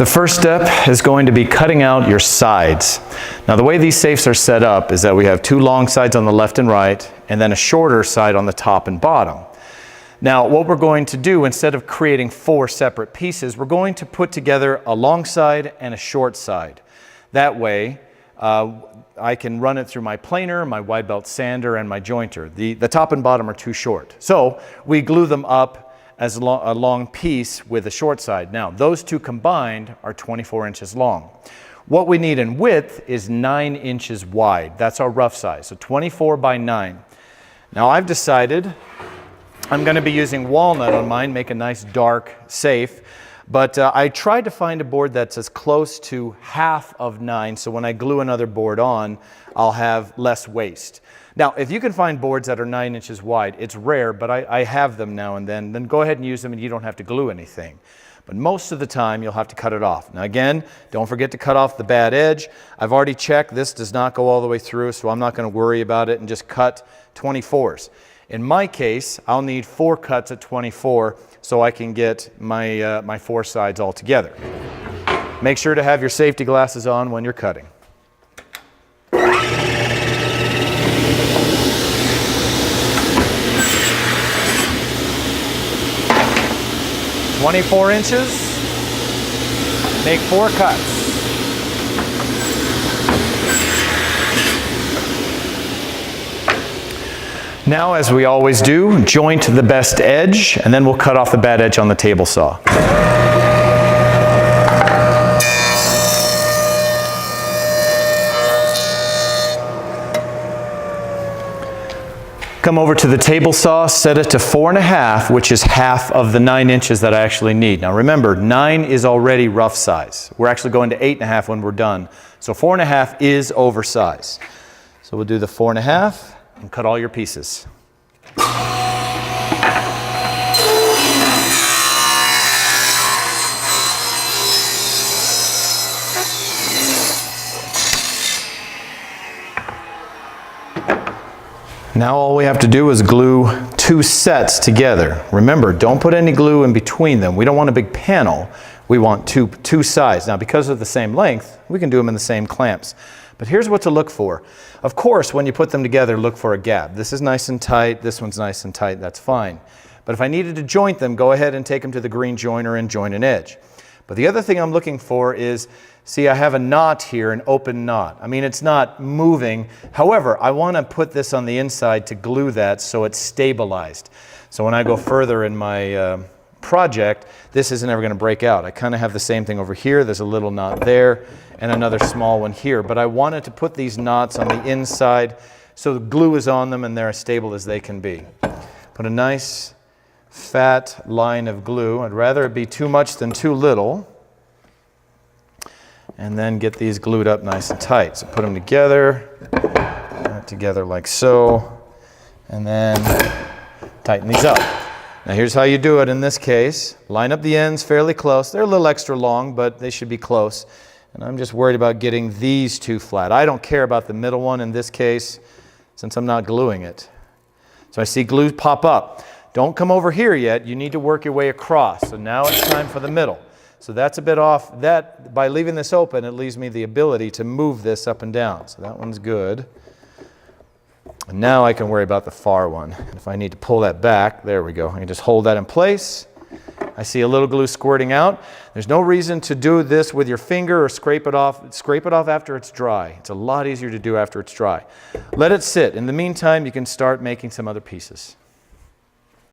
The first step is going to be cutting out your sides. Now the way these safes are set up is that we have two long sides on the left and right, and then a shorter side on the top and bottom. Now what we're going to do, instead of creating four separate pieces, we're going to put together a long side and a short side. That way I can run it through my planer, my wide belt sander, and my jointer. The top and bottom are too short. So we glue them up as a long piece with a short side. Now those two combined are 24 inches long. What we need in width is 9 inches wide. That's our rough size, so 24 by 9. Now I've decided I'm going to be using walnut on mine, make a nice dark safe. But I tried to find a board that's as close to half of 9, so when I glue another board on, I'll have less waste. Now, if you can find boards that are 9 inches wide, it's rare, but I have them now and then go ahead and use them and you don't have to glue anything. But most of the time, you'll have to cut it off. Now again, don't forget to cut off the bad edge. I've already checked, this does not go all the way through, so I'm not going to worry about it and just cut 24s. In my case, I'll need 4 cuts at 24 so I can get my, my 4 sides all together. Make sure to have your safety glasses on when you're cutting. 24 inches, make 4 cuts. Now, as we always do, joint the best edge, and then we'll cut off the bad edge on the table saw. Come over to the table saw, set it to 4.5, which is half of the 9 inches that I actually need. Now remember, 9 is already rough size. We're actually going to 8.5 when we're done. So 4.5 is oversized. So we'll do the 4.5 and cut all your pieces. Now all we have to do is glue 2 sets together. Remember, don't put any glue in between them. We don't want a big panel. We want two sides. Now because of the same length, we can do them in the same clamps. But here's what to look for. Of course, when you put them together, look for a gap. This is nice and tight, this one's nice and tight, that's fine. But if I needed to joint them, go ahead and take them to the green joiner and join an edge. But the other thing I'm looking for is, see, I have a knot here, an open knot. I mean, it's not moving. However, I want to put this on the inside to glue that so it's stabilized. So when I go further in my project, this isn't ever going to break out. I kind of have the same thing over here. There's a little knot there and another small one here. But I wanted to put these knots on the inside so the glue is on them and they're as stable as they can be. Put a nice fat line of glue. I'd rather it be too much than too little. And then get these glued up nice and tight. So put them together like so, and then tighten these up. Now here's how you do it in this case. Line up the ends fairly close. They're a little extra long, but they should be close. And I'm just worried about getting these 2 flat. I don't care about the middle one in this case, since I'm not gluing it. So I see glue pop up. Don't come over here yet. You need to work your way across. So now it's time for the middle. So that's a bit off. That, by leaving this open, it leaves me the ability to move this up and down. So that one's good. And now I can worry about the far one. And if I need to pull that back, there we go. I can just hold that in place. I see a little glue squirting out. There's no reason to do this with your finger or scrape it off. Scrape it off after it's dry. It's a lot easier to do after it's dry. Let it sit. In the meantime, you can start making some other pieces.